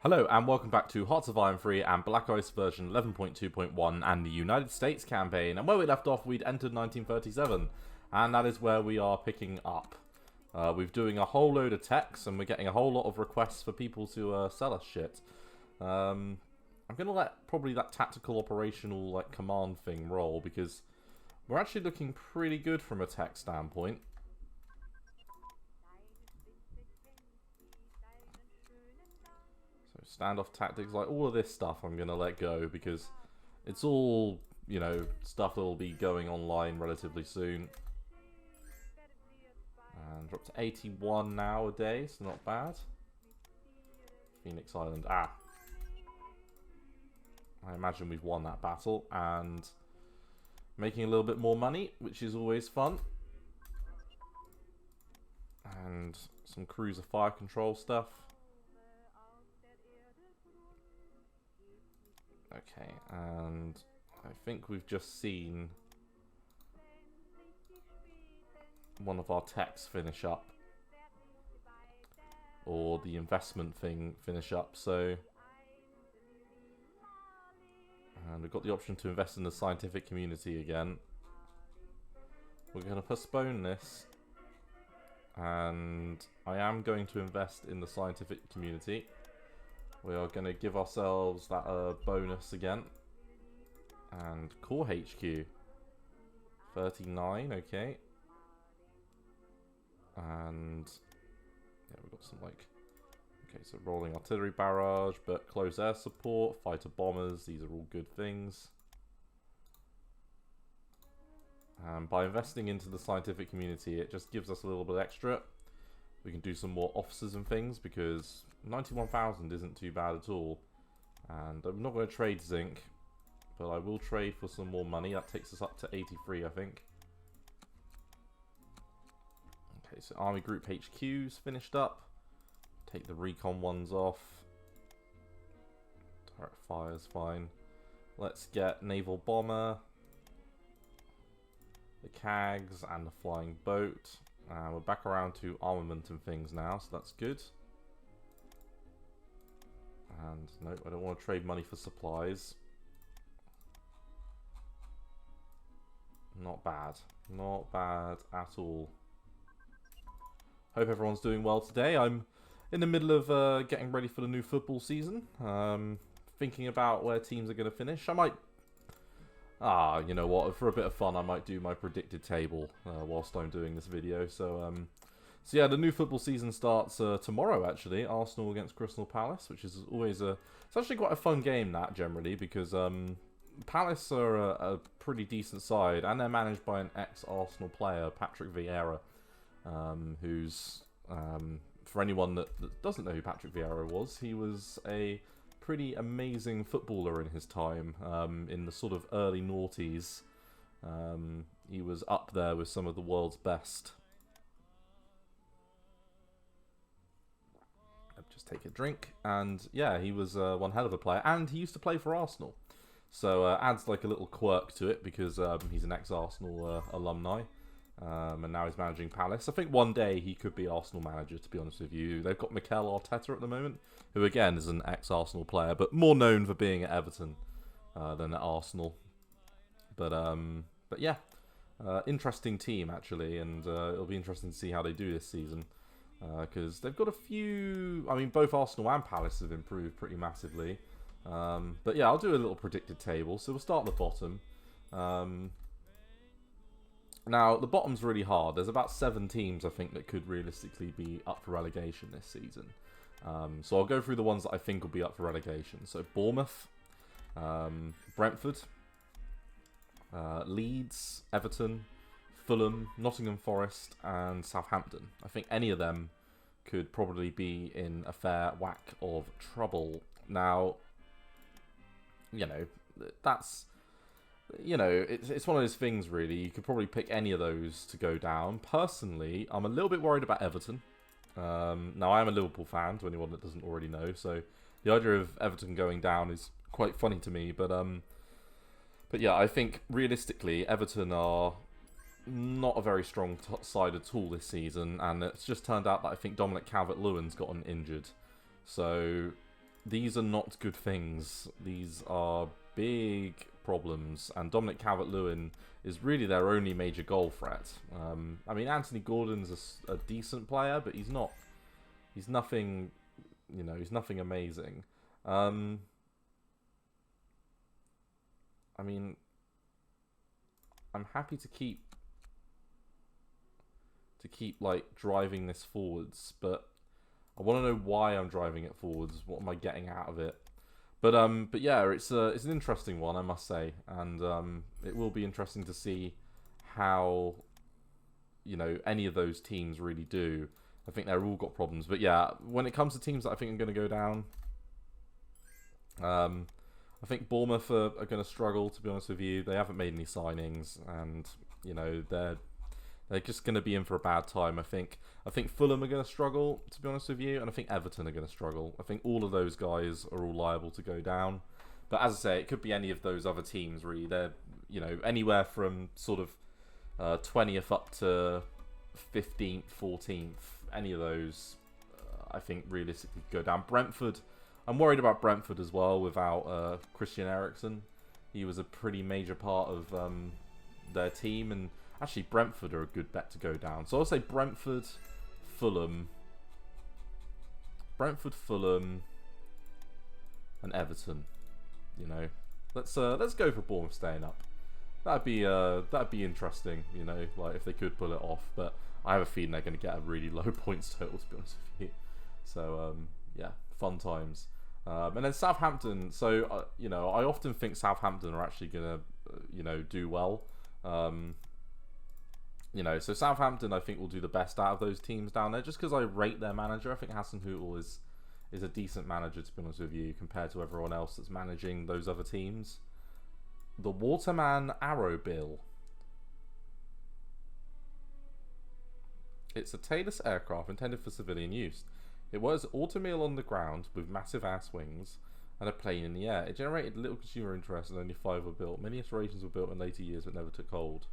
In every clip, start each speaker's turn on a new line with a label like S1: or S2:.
S1: Hello and welcome back to Hearts of Iron 3 and Black Ice version 11.2.1 and the United States campaign. And where we left off, we'd entered 1937, and that is where we are picking up. We're doing a whole load of techs, and we're getting a whole lot of requests for people to sell us shit. I'm going to let probably that tactical operational command thing roll, because we're actually looking pretty good from a tech standpoint. Standoff tactics, like all of this stuff I'm going to let go because it's all, you know, stuff that will be going online relatively soon. And we're up to 81 nowadays, so not bad. Phoenix Island, I imagine we've won that battle and making a little bit more money, which is always fun. And some cruiser fire control stuff. Okay, and I think we've just seen one of our techs finish up, or the investment thing finish up, so, and we've got the option to invest in the scientific community again. We're going to postpone this, and I am going to invest in the scientific community. We are going to give ourselves that bonus again. And core HQ. 39, okay. And yeah, we've got some okay, so rolling artillery barrage, but close air support, fighter bombers, these are all good things. And by investing into the scientific community, it just gives us a little bit extra. We can do some more officers and things because 91,000 isn't too bad at all. And I'm not going to trade zinc, but I will trade for some more money. That takes us up to 83, I think. Okay, so Army Group HQ's finished up. Take the recon ones off. Turret fire's fine. Let's get Naval Bomber, the CAGs, and the Flying Boat. We're back around to armament and things now, so that's good. And no, I don't want to trade money for supplies. Not bad. Not bad at all. Hope everyone's doing well today. I'm in the middle of getting ready for the new football season. Thinking about where teams are going to finish. I might... you know what, for a bit of fun I might do my predicted table whilst I'm doing this video. So yeah, the new football season starts tomorrow actually. Arsenal against Crystal Palace, which is always it's actually quite a fun game that generally, because Palace are a pretty decent side, and they're managed by an ex-Arsenal player, Patrick Vieira, who's, for anyone that doesn't know who Patrick Vieira was, he was a pretty amazing footballer in his time, in the sort of early noughties. He was up there with some of the world's best. I'll just take a drink, and yeah, he was one hell of a player, and he used to play for Arsenal, so adds like a little quirk to it, because he's an ex-Arsenal alumni, and now he's managing Palace. I think one day he could be Arsenal manager, to be honest with you. They've got Mikel Arteta at the moment, who again is an ex-Arsenal player, but more known for being at Everton than at Arsenal. But yeah, interesting team actually, and it'll be interesting to see how they do this season, because they've got a few... I mean, both Arsenal and Palace have improved pretty massively. But yeah, I'll do a little predicted table. So we'll start at the bottom. Now, the bottom's really hard. There's about 7 teams, I think, that could realistically be up for relegation this season. So I'll go through the ones that I think will be up for relegation. So Bournemouth, Brentford, Leeds, Everton, Fulham, Nottingham Forest, and Southampton. I think any of them could probably be in a fair whack of trouble. Now, you know, that's... You know, it's one of those things, really. You could probably pick any of those to go down. Personally, I'm a little bit worried about Everton. Now, I am a Liverpool fan, to anyone that doesn't already know, so the idea of Everton going down is quite funny to me. But yeah, I think, realistically, Everton are not a very strong side at all this season, and it's just turned out that I think Dominic Calvert-Lewin's gotten injured. So these are not good things. These are big problems, and Dominic Calvert-Lewin is really their only major goal threat. I mean, Anthony Gordon's a decent player, but he's not. He's nothing. You know, he's nothing amazing. I mean, I'm happy to keep like driving this forwards, but I want to know why I'm driving it forwards. What am I getting out of it? But yeah, it's an interesting one, I must say, and it will be interesting to see how, you know, any of those teams really do. I think they've all got problems, but yeah, when it comes to teams that I think are going to go down, I think Bournemouth are going to struggle. To be honest with you, they haven't made any signings, and you know they're just going to be in for a bad time. I think Fulham are going to struggle, to be honest with you, and I think Everton are going to struggle. I think all of those guys are all liable to go down. But as I say, it could be any of those other teams, really. They're, you know, anywhere from sort of 20th up to 15th, 14th. Any of those, I think, realistically go down. Brentford, I'm worried about Brentford as well without Christian Eriksen. He was a pretty major part of their team, and actually, Brentford are a good bet to go down. So I'll say Brentford, Fulham, and Everton. You know, let's go for Bournemouth staying up. That'd be interesting. You know, like if they could pull it off. But I have a feeling they're going to get a really low points total, to be honest with you. So yeah, fun times. And then Southampton. So you know, I often think Southampton are actually going to you know, do well. You know, so Southampton, I think, will do the best out of those teams down there, just because I rate their manager. I think Hasenhüttl is a decent manager, to be honest with you, compared to everyone else that's managing those other teams. The Waterman Arrow Bill. It's a tailless aircraft intended for civilian use. It was automeal on the ground with massive ass wings and a plane in the air. It generated little consumer interest and only 5 were built. Many iterations were built in later years but never took hold.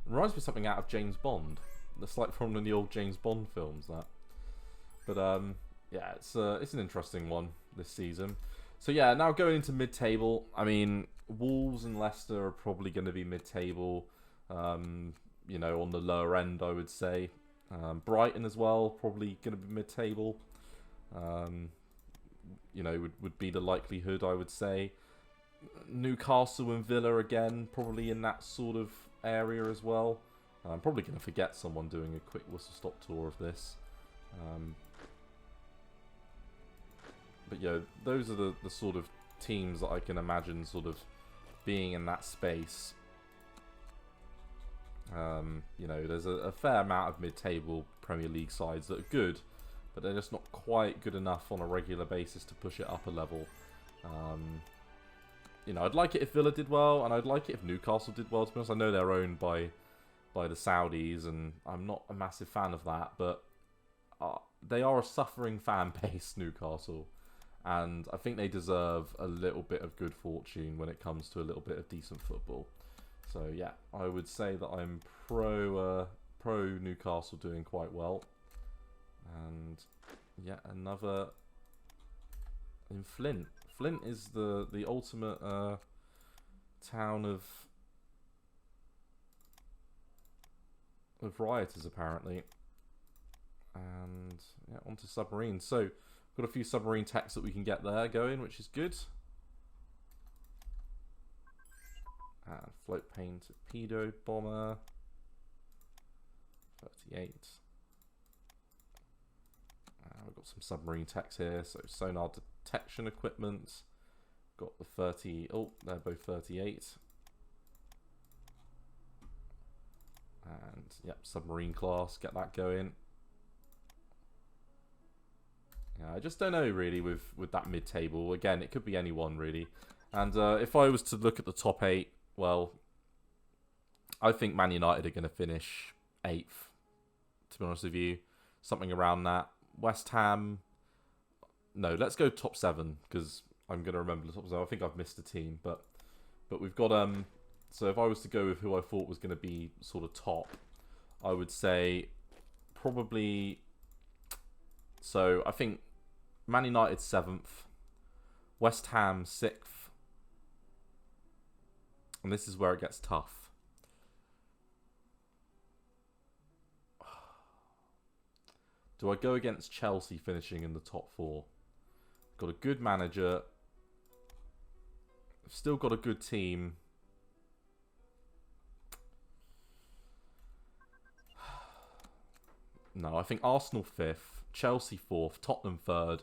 S1: It reminds me of something out of James Bond. That's like from the old James Bond films, that. But yeah, it's an interesting one this season. So yeah, now going into mid-table. I mean, Wolves and Leicester are probably going to be mid-table. You know, on the lower end, I would say. Brighton as well, probably going to be mid-table. You know, would be the likelihood, I would say. Newcastle and Villa again, probably in that sort of area as well. I'm probably going to forget someone doing a quick whistle-stop tour of this. But yeah, those are the sort of teams that I can imagine sort of being in that space. You know, there's a fair amount of mid-table Premier League sides that are good, but they're just not quite good enough on a regular basis to push it up a level. You know, I'd like it if Villa did well, and I'd like it if Newcastle did well, to be honest. I know they're owned by the Saudis, and I'm not a massive fan of that, but they are a suffering fan base, Newcastle, and I think they deserve a little bit of good fortune when it comes to a little bit of decent football. So yeah, I would say that I'm pro Newcastle doing quite well. And yeah, another in Flint. Flint is the ultimate town of rioters, apparently. And yeah, onto submarines. So got a few submarine techs that we can get there going, which is good. And float plane torpedo bomber 38. We've got some submarine techs here, so sonar detection equipment. Got the 30. Oh, they're both 38. And yep, submarine class. Get that going. Yeah, I just don't know really with that mid-table. Again, it could be anyone really. And if I was to look at the top 8. Well, I think Man United are going to finish 8th, to be honest with you. Something around that. West Ham... No, let's go top 7, because I'm going to remember the top 7. I think I've missed a team, but we've got... So if I was to go with who I thought was going to be sort of top, I would say probably... So I think Man United 7th. West Ham 6th. And this is where it gets tough. Do I go against Chelsea finishing in the top 4? Got a good manager. Still got a good team. No, I think Arsenal 5th, Chelsea 4th, Tottenham 3rd,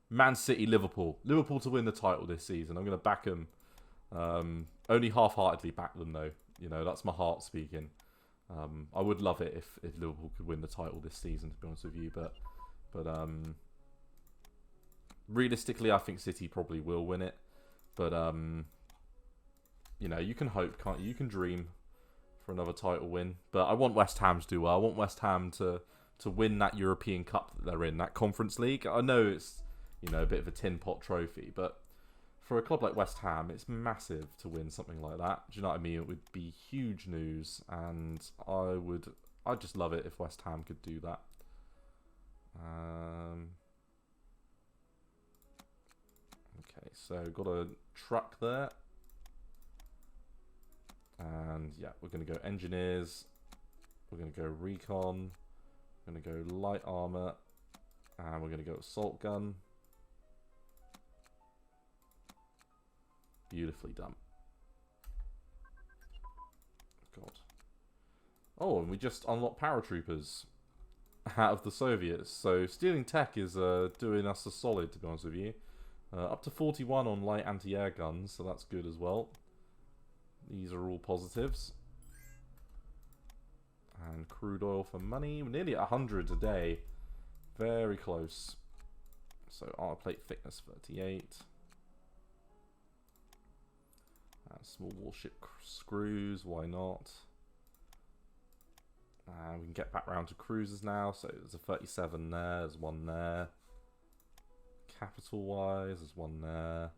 S1: Man City, Liverpool. Liverpool to win the title this season. I'm going to back them. Only half-heartedly back them, though. You know, that's my heart speaking. I would love it if Liverpool could win the title this season, to be honest with you. But realistically, I think City probably will win it. But, you know, you can hope, can't you? You can dream for another title win. But I want West Ham to do well. I want West Ham to win that European Cup that they're in, that Conference League. I know it's, you know, a bit of a tin pot trophy, but for a club like West Ham, it's massive to win something like that. Do you know what I mean? It would be huge news, and I'd just love it if West Ham could do that. Okay, so got a truck there. And yeah, we're going to go engineers. We're going to go recon. We're going to go light armor. And we're going to go assault gun. Beautifully done. God. Oh, and we just unlocked paratroopers out of the Soviets. So stealing tech is doing us a solid, to be honest with you. Up to 41 on light anti-air guns, so that's good as well. These are all positives. And crude oil for money. We're nearly at 100 a day. Very close. So armor plate thickness 38. Small warship screws, why not? We can get back round to cruisers now. So there's a 37 there, there's one there. Capital wise, there's one there.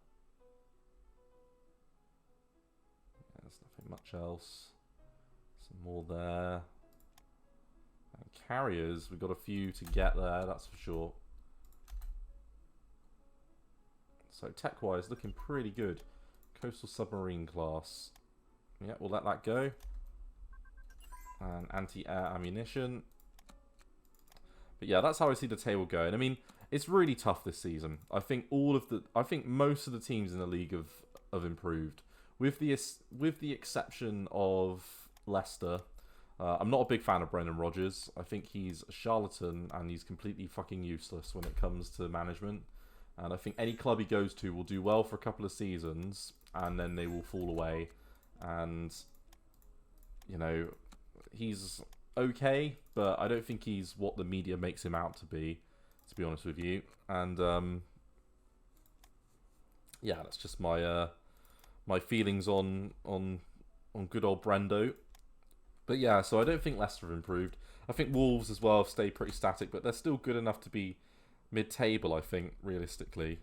S1: Yeah, there's nothing much else. Some more there. And carriers, we've got a few to get there, that's for sure. So tech wise, looking pretty good. Coastal submarine class. Yeah, we'll let that go. And anti-air ammunition. But yeah, that's how I see the table going. I mean, it's really tough this season. I think most of the teams in the league have improved, with the exception of Leicester. I'm not a big fan of Brendan Rodgers. I think he's a charlatan and he's completely fucking useless when it comes to management. And I think any club he goes to will do well for a couple of seasons, and then they will fall away. And, you know, he's okay, but I don't think he's what the media makes him out to be honest with you. And, yeah, that's just my my feelings on good old Brando. But yeah, so I don't think Leicester have improved. I think Wolves as well have stayed pretty static, but they're still good enough to be mid-table, I think, realistically,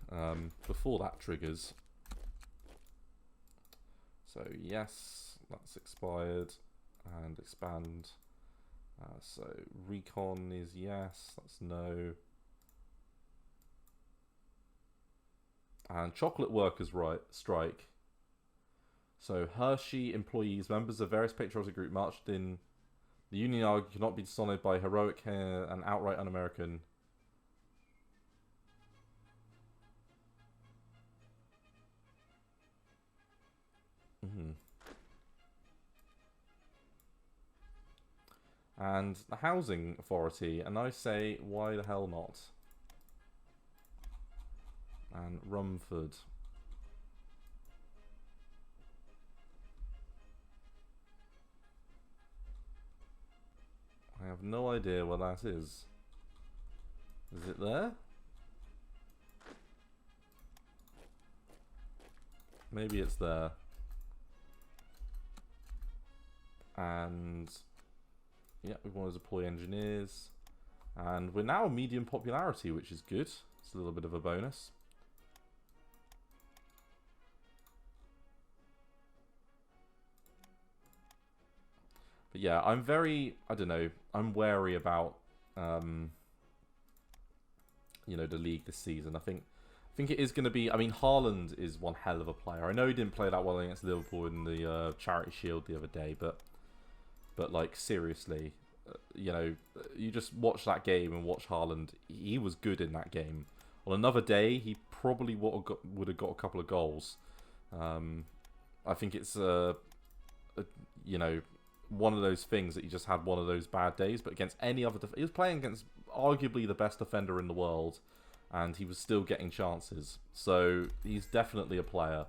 S1: before that triggers. So, yes, that's expired. And expand. So, recon is yes, that's no. And chocolate workers strike. So, Hershey employees, members of various patriotic group marched in. The Union argue cannot be dishonored by heroic and outright un-American. And the Housing Authority, and I say, why the hell not? And Rumford. I have no idea what that is. Is it there? Maybe it's there. And yeah, we want to deploy engineers. And we're now medium popularity, which is good. It's a little bit of a bonus. But yeah, I'm very, I don't know, I'm wary about you know, the league this season. I think it is going to be. I mean, Haaland is one hell of a player. I know he didn't play that well against Liverpool in the Charity Shield the other day, but like seriously, you know, you just watch that game and watch Haaland. He was good in that game. On another day, he probably would have got a couple of goals. I think it's you know, one of those things that he just had one of those bad days. But against any other, he was playing against arguably the best defender in the world, and he was still getting chances. So he's definitely a player.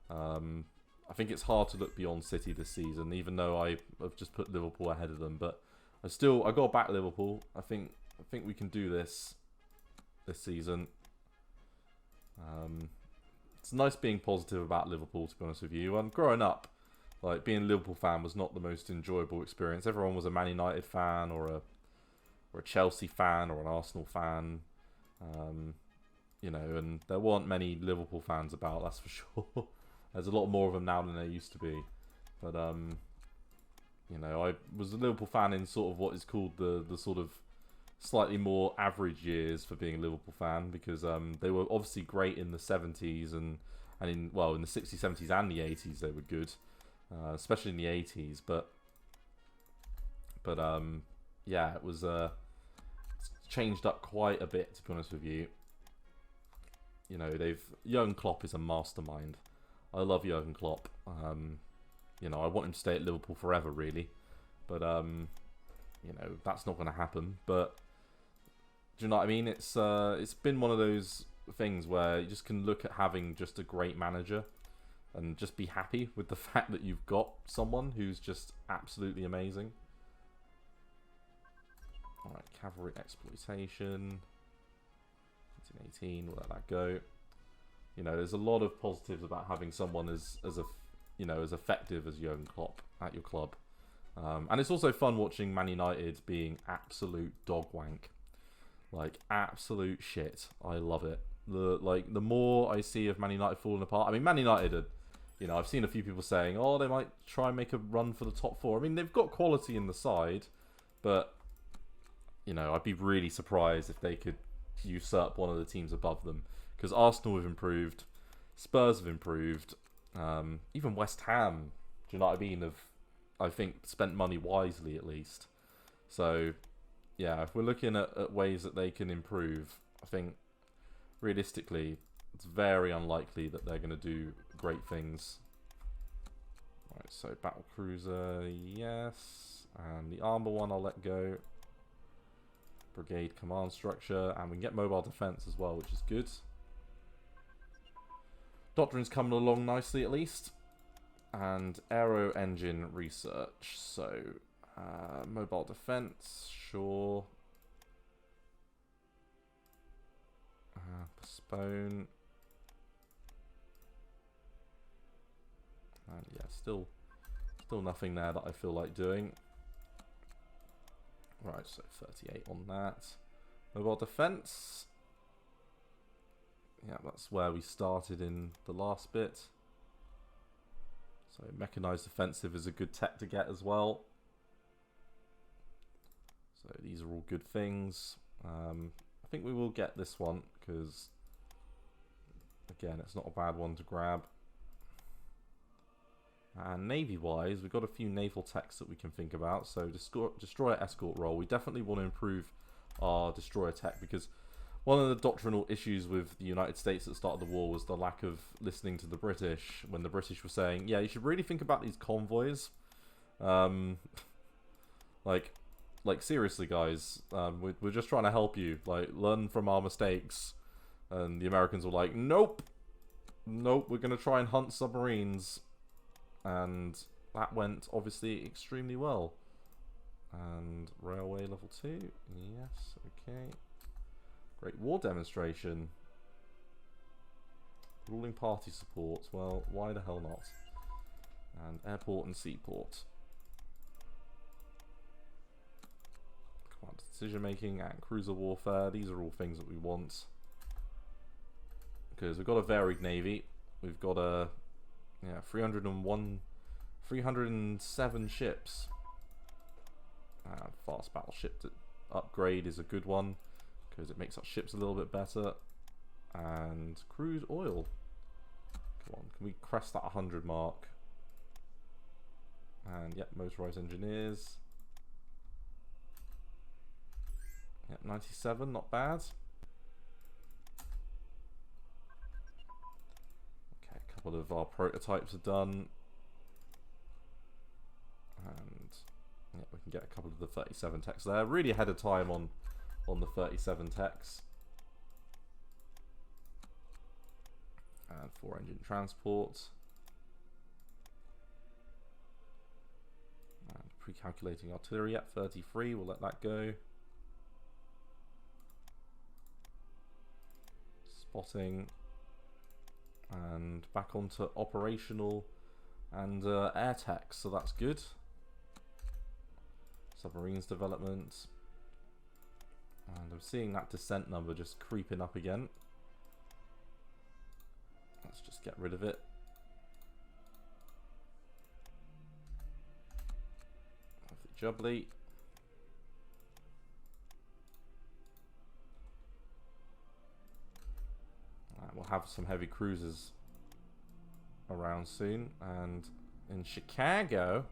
S1: I think it's hard to look beyond City this season, even though I have just put Liverpool ahead of them. But I got to back Liverpool. I think we can do this season. It's nice being positive about Liverpool, to be honest with you. Growing up, like, being a Liverpool fan was not the most enjoyable experience. Everyone was a Man United fan or a Chelsea fan or an Arsenal fan. You know, and there weren't many Liverpool fans about, that's for sure. There's a lot more of them now than there used to be. But, you know, I was a Liverpool fan in sort of what is called the sort of slightly more average years for being a Liverpool fan, because they were obviously great in the 70s and in the 60s, 70s and the 80s they were good, especially in the 80s. But yeah, it was it's changed up quite a bit, to be honest with you. You know, Jurgen Klopp is a mastermind. I love Jurgen Klopp. You know, I want him to stay at Liverpool forever, really. But you know, that's not going to happen. But do you know what I mean? It's been one of those things where you just can look at having just a great manager and just be happy with the fact that you've got someone who's just absolutely amazing. Alright, cavalry exploitation. 1918, we'll let that go. You know, there's a lot of positives about having someone as effective as Jurgen Klopp at your club. And it's also fun watching Man United being absolute dog wank. Like, absolute shit. I love it. The more I see of Man United falling apart. I mean, Man United you know, I've seen a few people saying, oh, they might try and make a run for the top four. I mean, they've got quality in the side, but, you know, I'd be really surprised if they could usurp one of the teams above them. Because Arsenal have improved, Spurs have improved, even West Ham, do you know what I mean, have, I think, spent money wisely at least. So, yeah, if we're looking at ways that they can improve, I think, realistically, it's very unlikely that they're going to do great things. Right, so battle cruiser, yes. And the armor one I'll let go. Brigade command structure. And we can get mobile defense as well, which is good. Doctrine's coming along nicely at least. And aero engine research. So, mobile defense, sure. Postpone. And yeah, still nothing there that I feel like doing. Right, so 38 on that. Mobile defense. Yeah, that's where we started in the last bit. So mechanized offensive is a good tech to get as well. So these are all good things. I think we will get this one because, again, it's not a bad one to grab. And navy-wise, we've got a few naval techs that we can think about. So destroyer escort role. We definitely want to improve our destroyer tech, because one of the doctrinal issues with the United States at the start of the war was the lack of listening to the British, when the British were saying, yeah, you should really think about these convoys. Like seriously, guys, we're just trying to help you. Like, learn from our mistakes. And the Americans were like, nope, we're going to try and hunt submarines. And that went, obviously, extremely well. And railway level 2. Yes, okay. Great war demonstration. Ruling party support. Well, why the hell not? And airport and seaport. Command decision making and cruiser warfare. These are all things that we want. Because we've got a varied navy. We've got a 307 ships. Fast battleship to upgrade is a good one, because it makes our ships a little bit better. And crude oil. Come on, can we crest that 100 mark? And yep, motorized engineers. Yep, 97, not bad. Okay, a couple of our prototypes are done. And yeah, we can get a couple of the 37 techs there. Really ahead of time on the 37 techs. And 4-engine transport. And pre-calculating artillery at 33, we'll let that go. Spotting. And back onto operational and air tech, so that's good. Submarines development. And I'm seeing that descent number just creeping up again. Let's just get rid of it. Lovely jubbly. We'll have some heavy cruisers around soon. And in Chicago,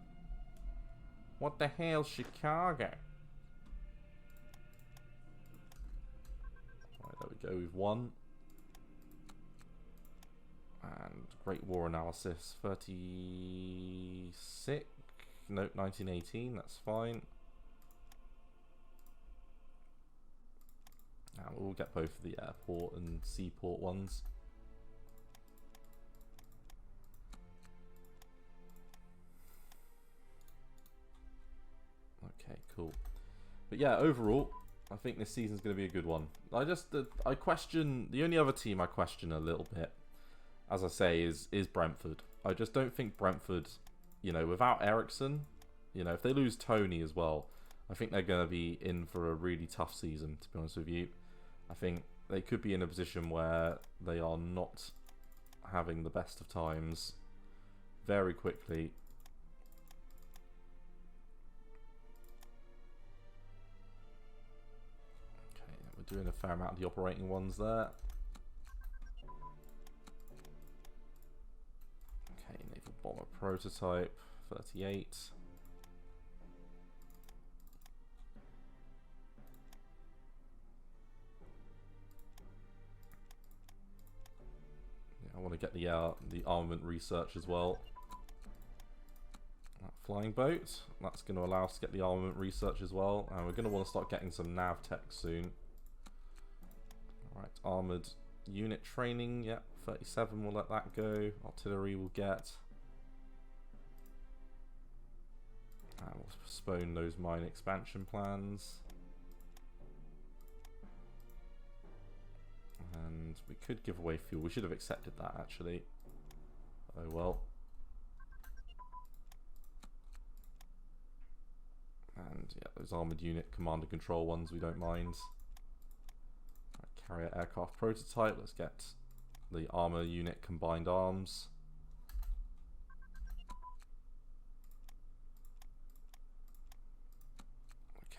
S1: what the hell's Chicago? Right, there we go, we've won. And Great War Analysis, 36, nope, 1918, that's fine. Now we'll get both the airport and seaport ones. Okay, cool. But yeah, overall, I think this season's going to be a good one. I question, the only other team I question a little bit, as I say, is Brentford. I just don't think Brentford, you know, without Ericsson, you know, if they lose Tony as well, I think they're going to be in for a really tough season, to be honest with you. I think they could be in a position where they are not having the best of times very quickly. Okay, we're doing a fair amount of the operating ones there. Naval bomber prototype, 38. Yeah, I want to get the armament research as well. That flying boat, that's going to allow us to get the armament research as well. And we're going to want to start getting some nav tech soon. Alright, armoured unit training, yep. 37, we'll let that go. Artillery will get. And we'll postpone those mine expansion plans. And we could give away fuel. We should have accepted that, actually. Oh well. And yeah, those armoured unit command and control ones we don't mind. Right, carrier aircraft prototype, let's get the armor unit combined arms.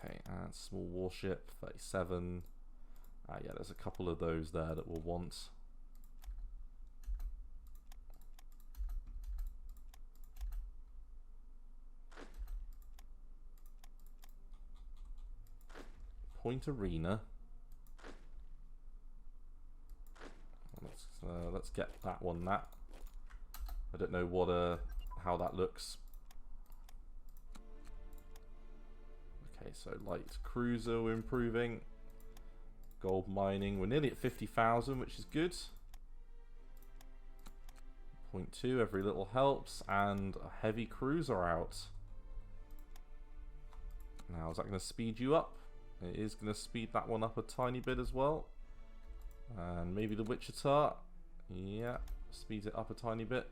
S1: Okay, and small warship, 37. Yeah, there's a couple of those there that we'll want. Point Arena. Let's get that one. That I don't know what how that looks. Okay, so light cruiser we're improving. Gold mining, we're nearly at 50,000, which is good. 0.2, every little helps, and a heavy cruiser out. Now, is that going to speed you up? It is going to speed that one up a tiny bit as well. And maybe the Wichita. Yeah, speeds it up a tiny bit.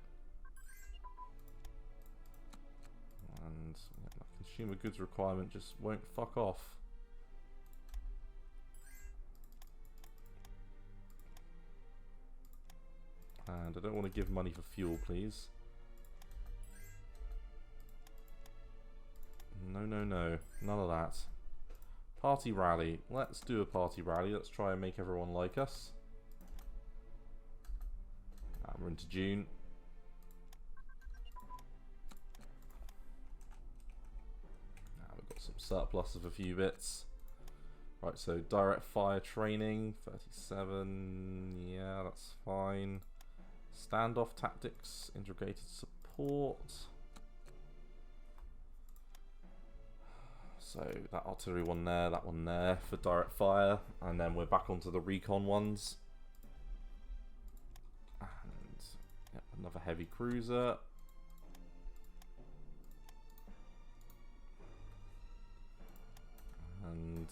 S1: And yeah, that consumer goods requirement just won't fuck off. And I don't want to give money for fuel, please. No, no, no. None of that. Party rally. Let's do a party rally. Let's try and make everyone like us. We're into June. We've got some surplus of a few bits. Right, so direct fire training, 37, yeah, that's fine. Standoff tactics, integrated support. So that artillery one there, that one there for direct fire. And then we're back onto the recon ones. And yep, another heavy cruiser. And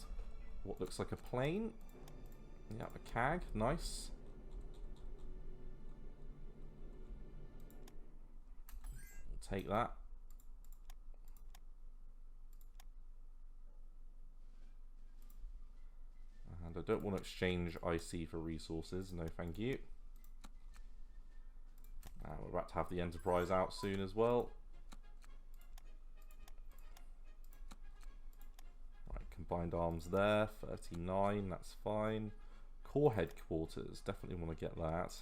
S1: what looks like a plane. Yeah, a CAG, nice. We'll take that. And I don't want to exchange IC for resources, no thank you. We're about to have the Enterprise out soon as well. Combined arms there, 39, that's fine. Core headquarters, definitely want to get that.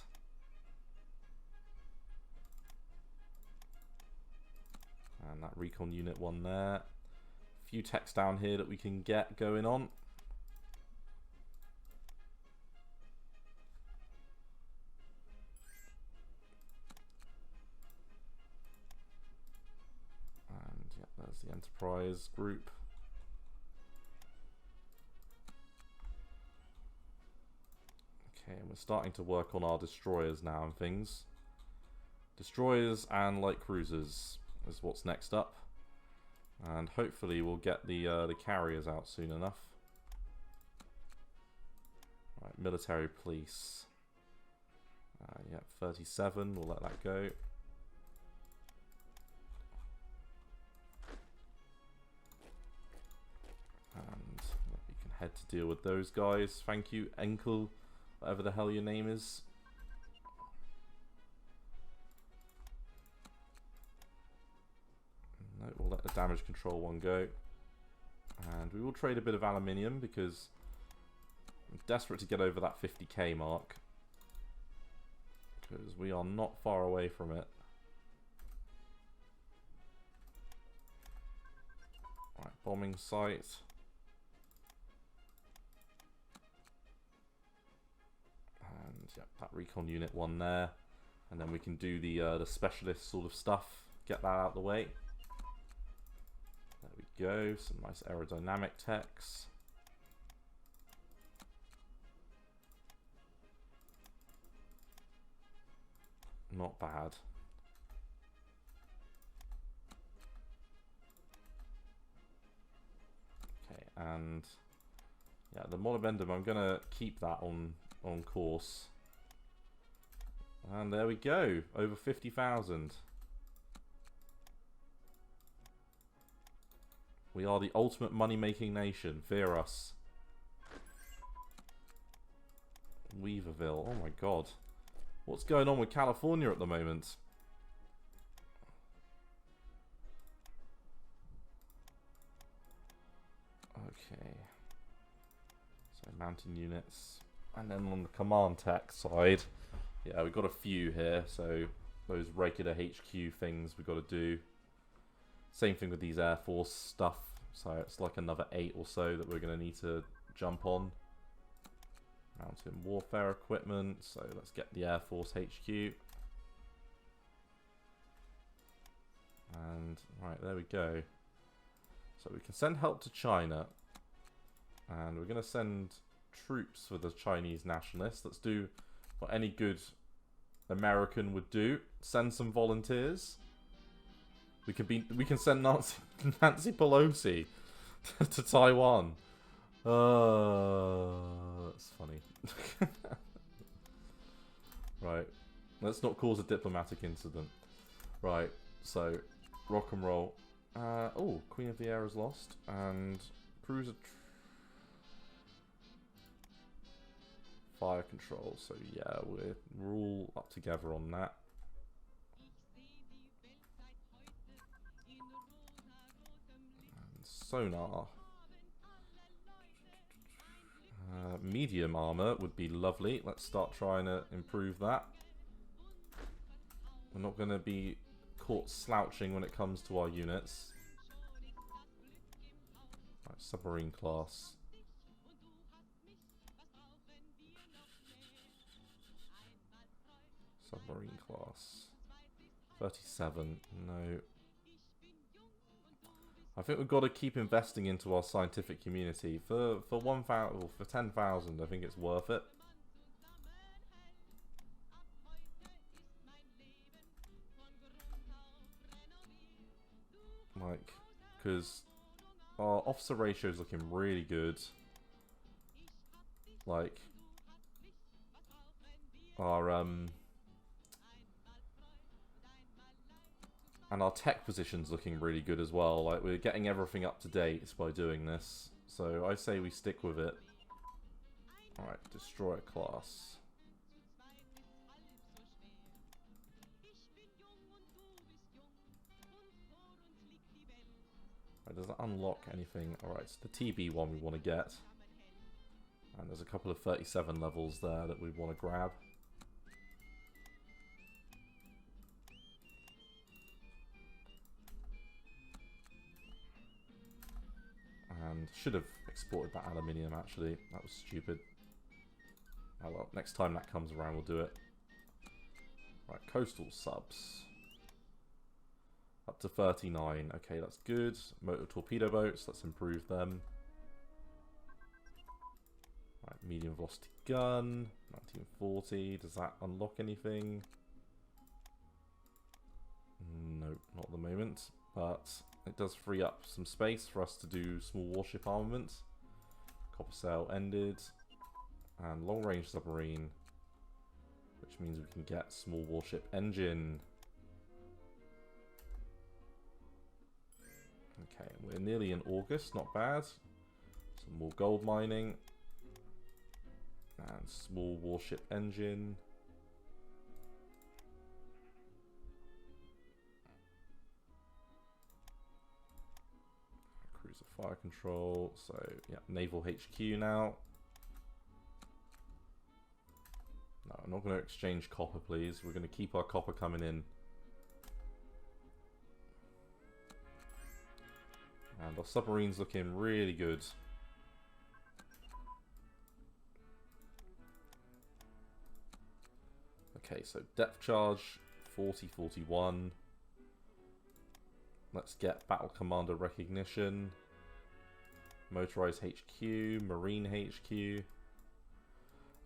S1: And that recon unit one there. A few techs down here that we can get going on. And yeah, there's the Enterprise group. Okay, and we're starting to work on our destroyers now and things. Destroyers and light cruisers is what's next up, and hopefully we'll get the carriers out soon enough. Right, military police. Yeah, 37. We'll let that go. And yeah, we can head to deal with those guys. Thank you, Enkel. Whatever the hell your name is. No, we'll let the damage control one go. And we will trade a bit of aluminium because I'm desperate to get over that 50k mark. Because we are not far away from it. Right, bombing site. And yep, that recon unit one there, and then we can do the specialist sort of stuff. Get that out of the way. There we go. Some nice aerodynamic techs. Not bad. Okay, and yeah, the Molybdenum, I'm gonna keep that on course. And there we go, over 50,000. We are the ultimate money-making nation. Fear us. Weaverville, oh my god. What's going on with California at the moment? Okay. So mountain units. And then on the command tech side, yeah, we've got a few here. So those regular HQ things we've got to do. Same thing with these Air Force stuff. So it's like another 8 or so that we're going to need to jump on. Mountain warfare equipment. So let's get the Air Force HQ. And right, there we go. So we can send help to China. And we're going to send troops for the Chinese nationalists. Let's do what any good American would do. Send some volunteers. We can send Nancy Pelosi to Taiwan. That's funny. Right. Let's not cause a diplomatic incident. Right. So, rock and roll. Oh, Queen of the Air is lost. And cruiser fire control. So, yeah, we're all up together on that. And sonar. Medium armor would be lovely. Let's start trying to improve that. We're not going to be caught slouching when it comes to our units. Right, submarine class. Submarine class. 37. No. I think we've got to keep investing into our scientific community. For 1,000 or for 10,000, I think it's worth it. Like, because our officer ratio is looking really good. Like, our and our tech position's looking really good as well. Like, we're getting everything up to date by doing this. So I say we stick with it. Alright, destroyer class. Right, does that unlock anything? Alright, it's the TB one we want to get. And there's a couple of 37 levels there that we want to grab. And should have exported that aluminium, actually. That was stupid. Oh well, next time that comes around we'll do it. Right, coastal subs. Up to 39. Okay, that's good. Motor torpedo boats, let's improve them. Right, medium velocity gun. 1940. Does that unlock anything? No, not at the moment. But it does free up some space for us to do small warship armament. Copper sail ended. And long range submarine. Which means we can get small warship engine. Okay, we're nearly in August, not bad. Some more gold mining. And small warship engine. Cruiser fire control. So, yeah, Naval HQ now. No, I'm not going to exchange copper, please. We're going to keep our copper coming in. And our submarine's looking really good. Okay, so depth charge, 40-41. Let's get battle commander recognition. Motorized HQ, Marine HQ.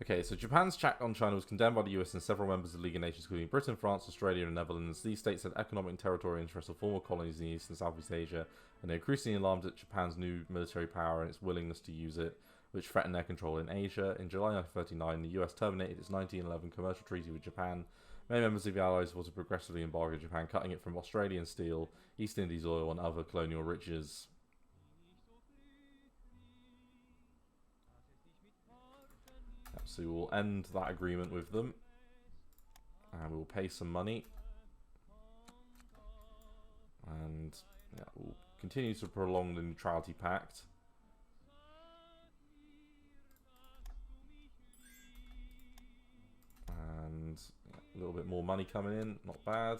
S1: Okay, so Japan's attack on China was condemned by the US and several members of the League of Nations, including Britain, France, Australia, and the Netherlands. These states had economic and territorial interests of former colonies in East and Southeast Asia, and they're increasingly alarmed at Japan's new military power and its willingness to use it, which threatened their control in Asia. In July 1939, the US terminated its 1911 commercial treaty with Japan. Many members of the Allies wanted to progressively embargo Japan, cutting it from Australian steel, East Indies oil, and other colonial riches. So we'll end that agreement with them. And we'll pay some money. And yeah, we'll continue to prolong the neutrality pact. And yeah, a little bit more money coming in, not bad.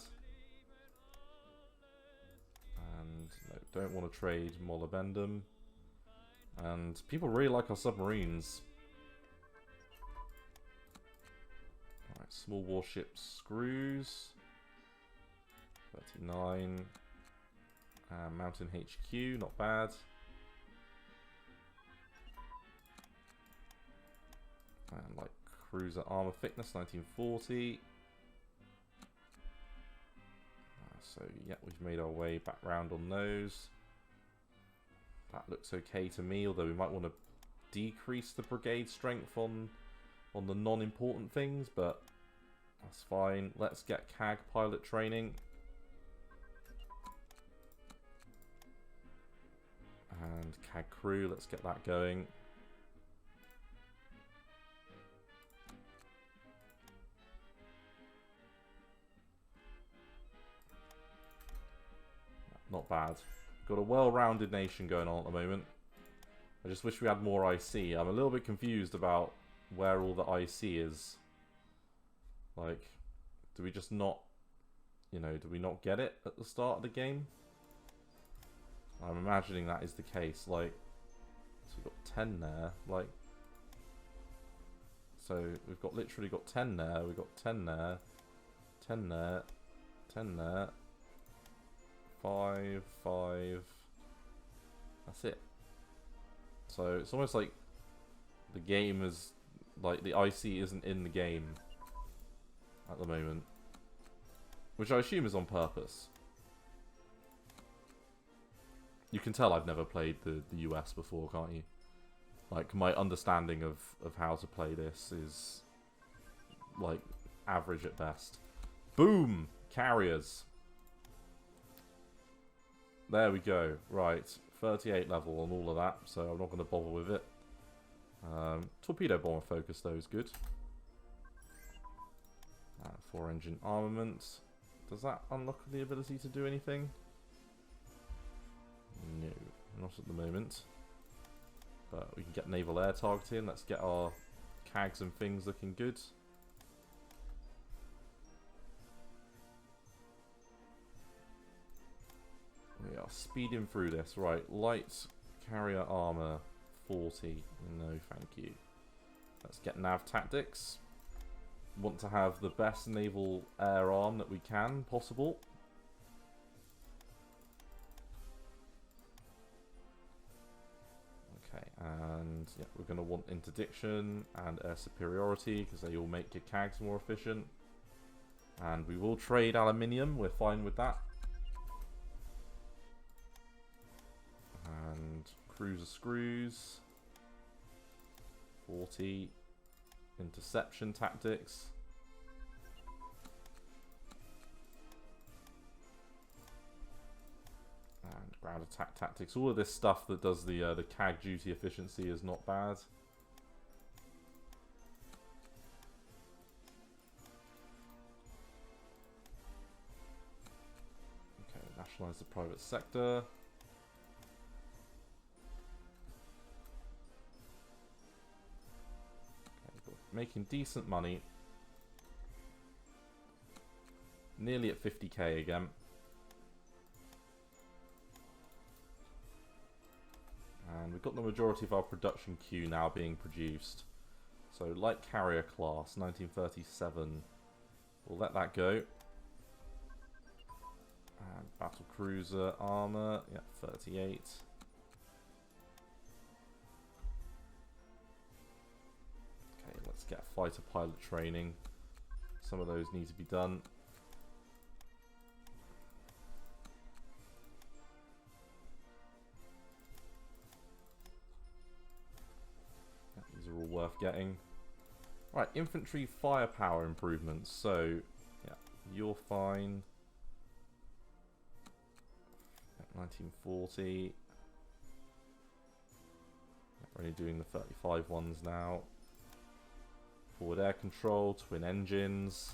S1: And no, don't want to trade molybdenum. And people really like our submarines. Alright, small warship screws. 39. Mountain HQ, not bad. And like cruiser armor thickness, 1940. So yeah, we've made our way back round on those. That looks okay to me, although we might want to decrease the brigade strength on the non-important things, but that's fine. Let's get CAG pilot training. And CAG crew, let's get that going. Not bad. Got a well-rounded nation going on at the moment. I just wish we had more IC. I'm a little bit confused about where all the IC is. Like, do we just not, you know, do we not get it at the start of the game? I'm imagining that is the case. Like, so we've got 10 there. Like, so we've got literally got 10 there. We've got 10 there, 10 there, 10 there. 5, 5. That's it. So it's almost like the game is, like, the IC isn't in the game at the moment, which I assume is on purpose. You can tell I've never played the US before, can't you? Like, my understanding of how to play this is, like, average at best. Boom! Carriers. There we go. Right. 38 level on all of that, so I'm not going to bother with it. Torpedo bomber focus, though, is good. 4-engine armament. Does that unlock the ability to do anything? No, not at the moment. But we can get naval air targeting. Let's get our CAGs and things looking good. We are speeding through this. Right, light carrier armor 40. No, thank you. Let's get nav tactics. Want to have the best naval air arm that we can possible. Okay, and yeah, we're going to want interdiction and air superiority because they all make your CAGs more efficient. And we will trade aluminium. We're fine with that. And cruiser screws 40. Interception tactics. And ground attack tactics. All of this stuff that does the CAG duty efficiency is not bad. Okay, nationalize the private sector. Making decent money. Nearly at 50k again. And we've got the majority of our production queue now being produced. So light carrier class, 1937. We'll let that go. And battle cruiser armor, yeah, 38. Let's get fighter pilot training. Some of those need to be done. Yeah, these are all worth getting. Right, infantry firepower improvements. So, yeah, you're fine. 1940. We're only doing the 35 ones now. Forward air control, twin engines.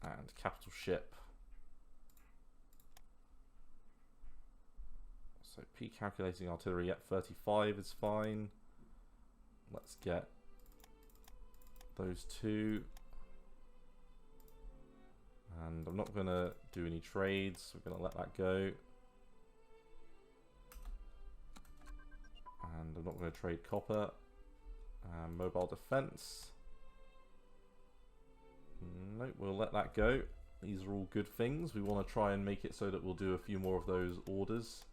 S1: And capital ship. So P calculating artillery at 35 is fine. Let's get those two. And I'm not going to do any trades. We're going to let that go. And I'm not going to trade copper. Mobile defense. Nope, we'll let that go. These are all good things. We want to try and make it so that we'll do a few more of those orders.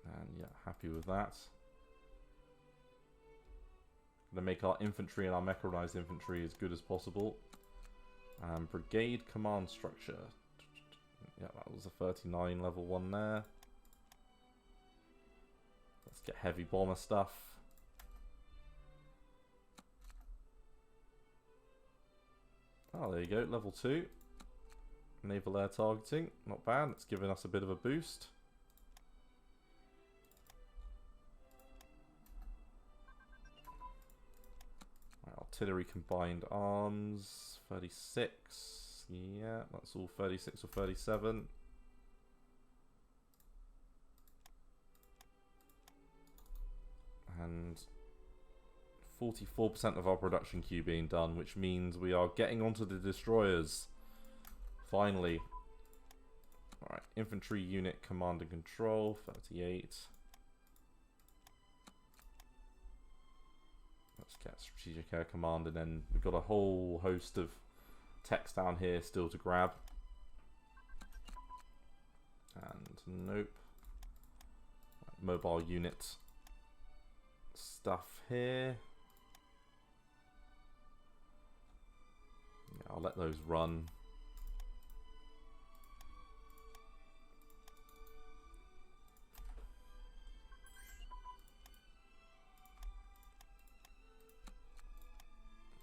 S1: And yeah, happy with that. Going to make our infantry and our mechanized infantry as good as possible. Brigade command structure. Yeah, that was a 39 level one there. Let's get heavy bomber stuff. Oh, there you go, level 2. Naval air targeting, not bad. It's giving us a bit of a boost. Right, artillery combined arms, 36. Yeah, that's all 36 or 37. And 44% of our production queue being done, which means we are getting onto the destroyers. Finally. Alright, infantry unit command and control, 38. Let's get strategic air command, and then we've got a whole host of text down here still to grab. And nope. Mobile unit stuff here. Yeah, I'll let those run.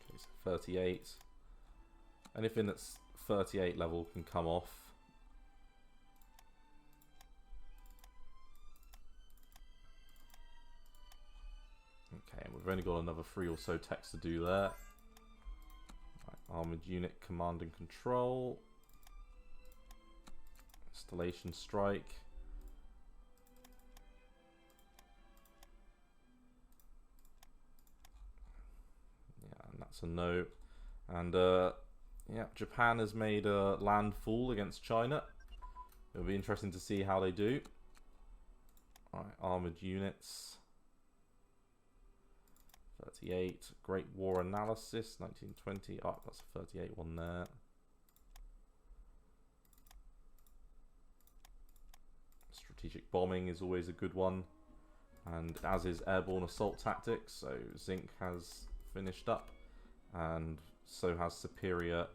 S1: Okay, so 38. Anything that's 38 level can come off. Okay, and we've only got another 3 or so text to do there. Right, armored unit command and control. Installation strike. Yeah, and that's a no. And yeah, Japan has made a landfall against China. It'll be interesting to see how they do. Alright, armored units. 38. Great War Analysis, 1920. Oh, that's a 38 one there. Strategic bombing is always a good one. And as is airborne assault tactics. So Zinc has finished up. And so has superior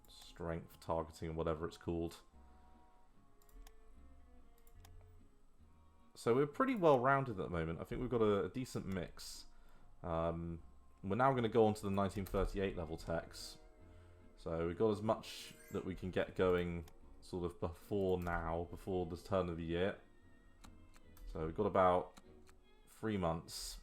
S1: strength targeting, whatever it's called. So we're pretty well rounded at the moment. I think we've got a decent mix. We're now going to go on to the 1938 level techs. So we've got as much that we can get going sort of before now, before the turn of the year. So we've got about 3 months.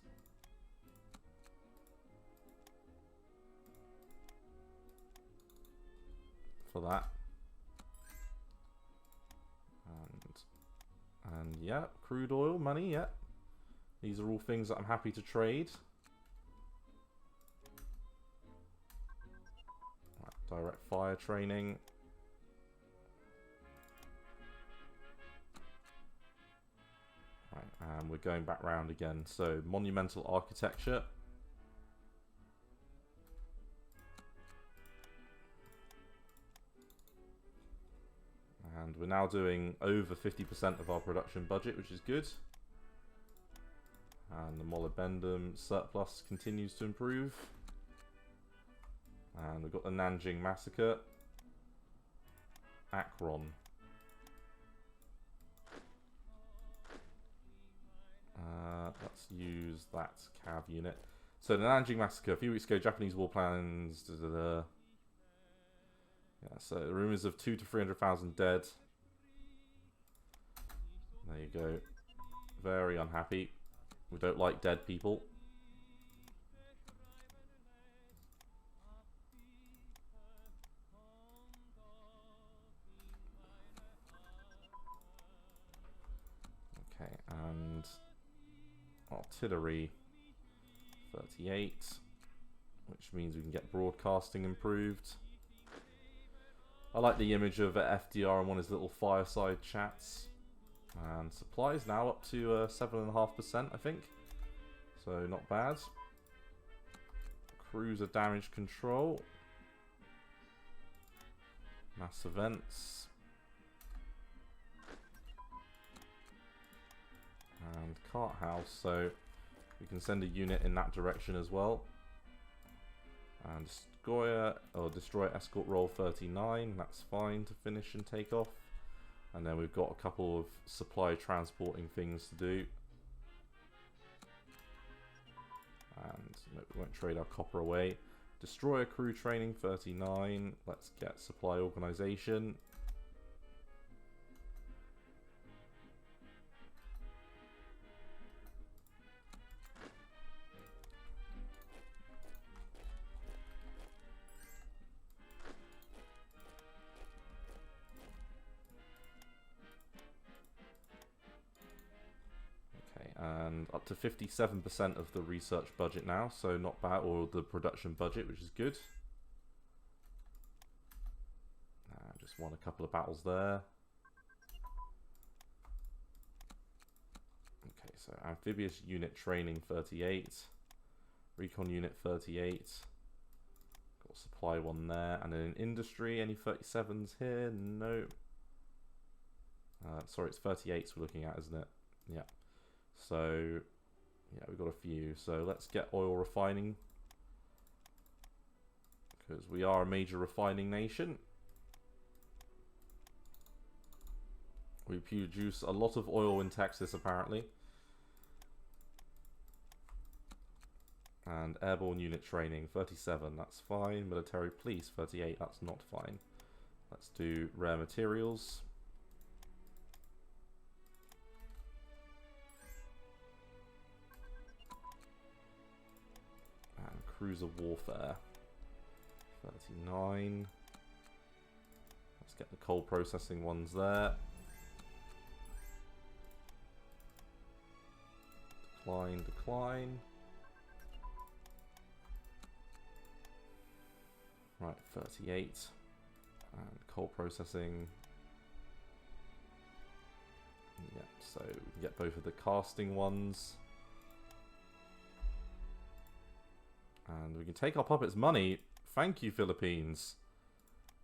S1: For that. And yeah, crude oil, money, yeah. These are all things that I'm happy to trade. Right, direct fire training. Right, and we're going back round again. So, monumental architecture. And we're now doing over 50% of our production budget, which is good. And the molybdenum surplus continues to improve. And we've got the Nanjing Massacre. Akron. Let's use that cav unit. So the Nanjing Massacre, a few weeks ago, Japanese war plans. Yeah, so rumours of 200,000 to 300,000 dead. There you go. Very unhappy. We don't like dead people. Okay, and artillery 38, which means we can get broadcasting improved. I like the image of FDR in one of his little fireside chats. And supplies now up to 7.5%, I think. So not bad. Cruiser damage control. Mass events. And cart house, so we can send a unit in that direction as well. And destroy escort roll 39, that's fine to finish and take off. And then we've got a couple of supply transporting things to do. And no, we won't trade our copper away. Destroyer crew training 39, let's get supply organization. up to 57% of the research budget now, so not bad, or the production budget, which is good. Just won a couple of battles there. Okay, so amphibious unit training 38, recon unit 38. Got a supply one there, and then in industry, any 37s here? No. Sorry, it's 38s we're looking at, isn't it? Yeah. So, yeah, we've got a few. So let's get oil refining, because we are a major refining nation. We produce a lot of oil in Texas, apparently. And airborne unit training, 37, that's fine. Military police, 38, that's not fine. Let's do rare materials. And cruiser warfare, 39. Let's get the coal processing ones there. Decline, decline. Right, 38. And coal processing. Yeah, so we can get both of the casting ones. And we can take our puppets' money. Thank you, Philippines.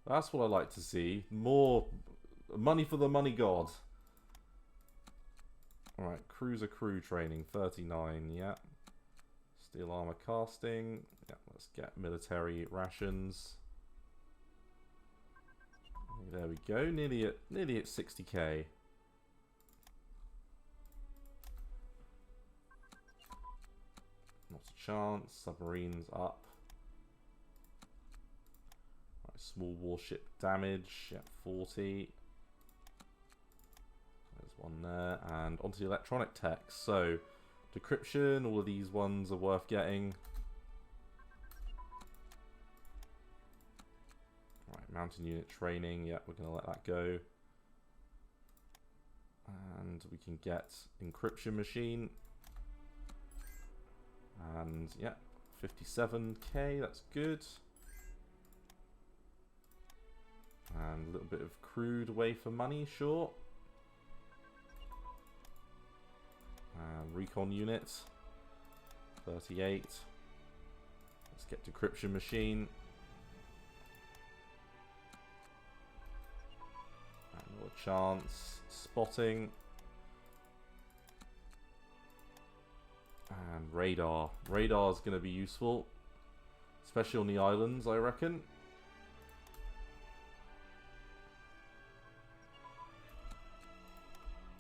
S1: That's what I like to see. More money for the money god. Alright, cruiser crew training, 39, yeah. Steel armor casting, yeah, let's get military rations. There we go, nearly at 60k. Not a chance, submarines up. Right, small warship damage, yeah, 40. One there, and onto the electronic tech. So decryption, all of these ones are worth getting. Right, mountain unit training, yeah, we're gonna let that go. And we can get encryption machine, and yeah, 57k, that's good. And a little bit of crude away for money, sure. Recon unit, 38. Let's get decryption machine. Another chance. Spotting. And radar. Radar is going to be useful, especially on the islands, I reckon.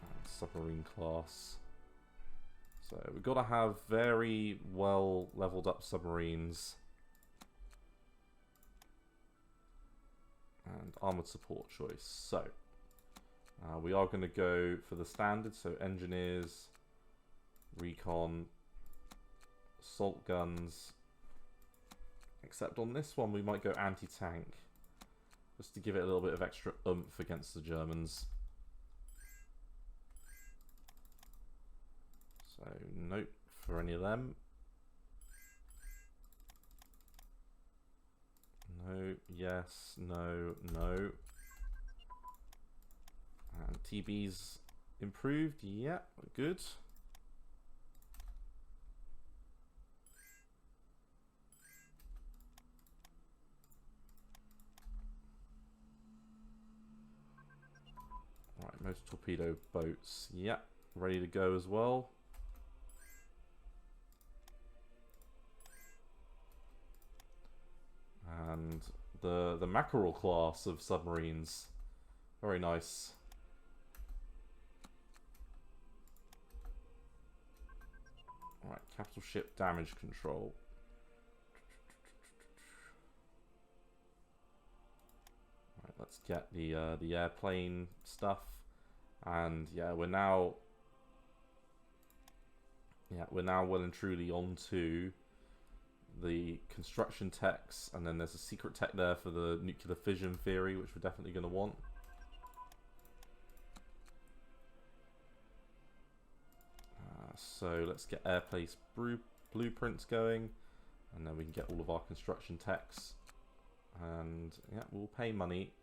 S1: And submarine class. So we've got to have very well leveled up submarines. And armored support choice. So we are going to go for the standard. So engineers, recon, assault guns. Except on this one we might go anti-tank, just to give it a little bit of extra oomph against the Germans. So, nope for any of them. No, yes, no, no. And TB's improved, yeah, good. Right, motor torpedo boats, yeah, ready to go as well. And the mackerel class of submarines, very nice. All right, capital ship damage control. All right, let's get the airplane stuff, and yeah, we're now well and truly onto the construction techs, and then there's a secret tech there for the nuclear fission theory, which we're definitely going to want. So let's get airplace blueprints going, and then we can get all of our construction techs. And yeah, we'll pay money,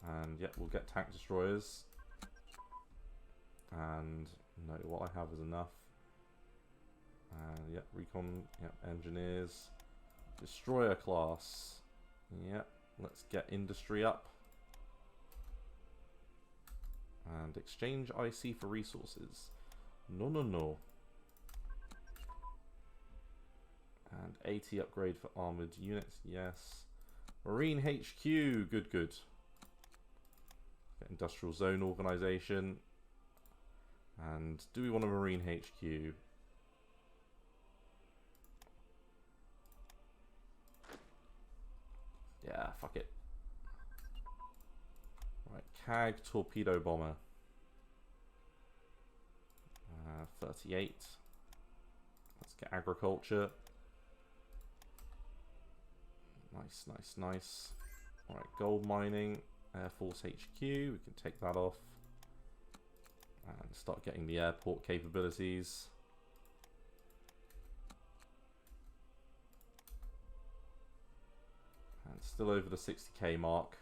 S1: and yeah, we'll get tank destroyers. And no, what I have is enough. And yeah, recon, yeah, engineers, destroyer class. Yeah, let's get industry up. And exchange IC for resources. No, no, no. And AT upgrade for armored units, yes. Marine HQ, good, good. Get industrial zone organization. And do we want a Marine HQ? Yeah, fuck it. Right, CAG torpedo bomber. 38. Let's get agriculture. Nice, nice, nice. Alright, gold mining. Air Force HQ. We can take that off. And start getting the airport capabilities. And still over the 60k mark.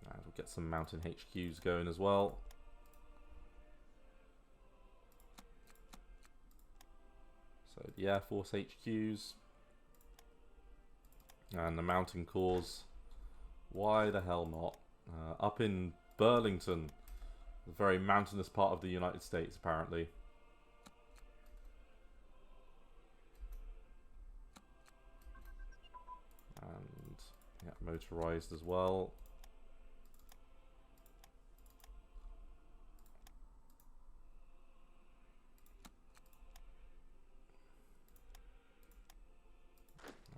S1: And we'll get some mountain HQs going as well. So the Air Force HQs. And the mountain cores. Why the hell not? Up in Burlington. The very mountainous part of the United States, apparently. And yeah, motorized as well.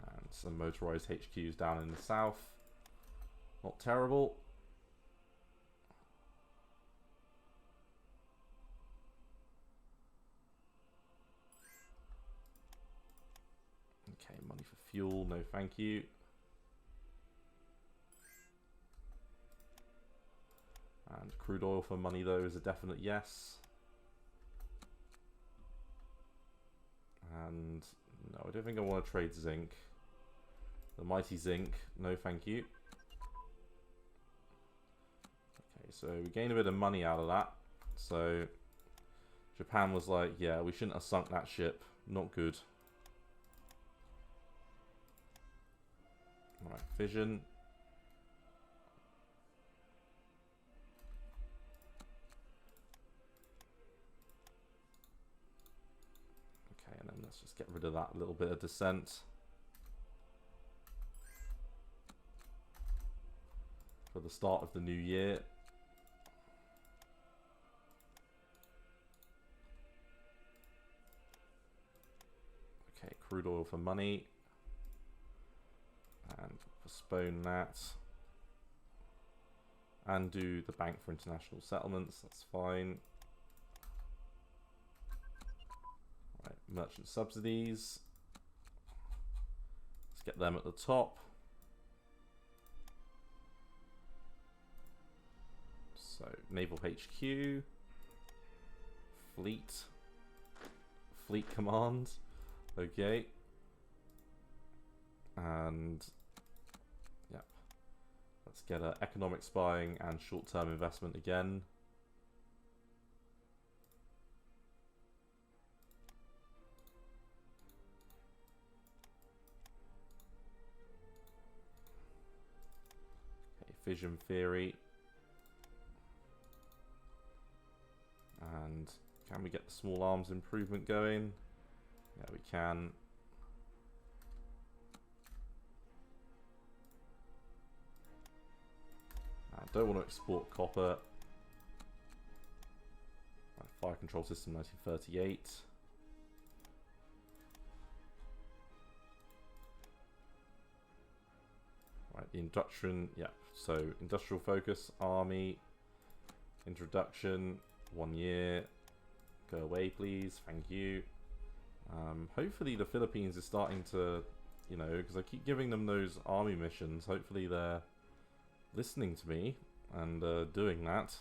S1: And some motorized HQs down in the south. Not terrible. Okay, money for fuel, no thank you. And crude oil for money though is a definite yes. And no, I don't think I want to trade zinc. The mighty zinc, no thank you. Okay, so we gain a bit of money out of that. So Japan was like, yeah, we shouldn't have sunk that ship. Not good. Alright, fission. Okay, and then let's just get rid of that little bit of dissent. For the start of the new year. Okay, crude oil for money. And postpone that. And do the bank for international settlements, that's fine. Right, merchant subsidies. Let's get them at the top. So, Naval HQ. Fleet. Fleet Command. Okay. And yep, let's get economic spying and short-term investment again. Okay, fission theory. And can we get the small arms improvement going? Yeah, we can. I don't want to export copper. Right, fire control system 1938. Right, the induction, yeah. So industrial focus, army, introduction, 1 year. Go away, please. Thank you. Hopefully the Philippines is starting to, you know, because I keep giving them those army missions. Hopefully they're listening to me and doing that.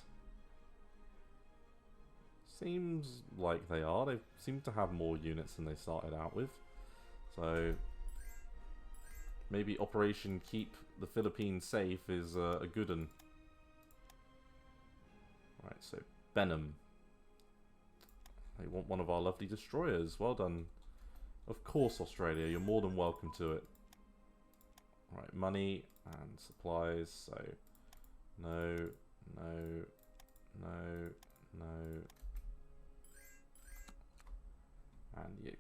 S1: Seems like they are. They seem to have more units than they started out with. So maybe Operation Keep the Philippines Safe is a good one. Right, so Benham. They want one of our lovely destroyers. Well done. Of course, Australia. You're more than welcome to it. Right, money and supplies. So no, no, no, no. And the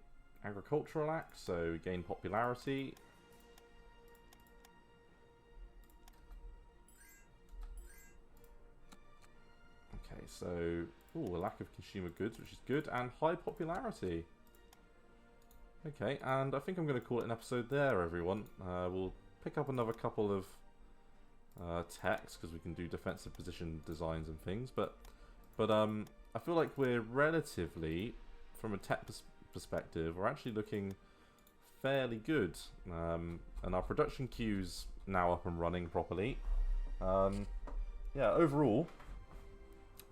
S1: Agricultural Act, so gain popularity. Okay, so a lack of consumer goods, which is good, and high popularity. Okay, and I think I'm going to call it an episode there, everyone. We'll pick up another couple of techs because we can do defensive position designs and things, but I feel like we're relatively, from a tech perspective, we're actually looking fairly good, and our production queue's now up and running properly. Yeah, overall,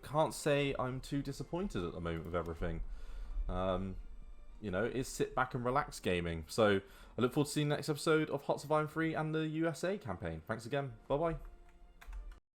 S1: can't say I'm too disappointed at the moment with everything. You know, it's sit back and relax gaming. So I look forward to seeing the next episode of Hearts of Iron 3 and the USA campaign. Thanks again. Bye bye.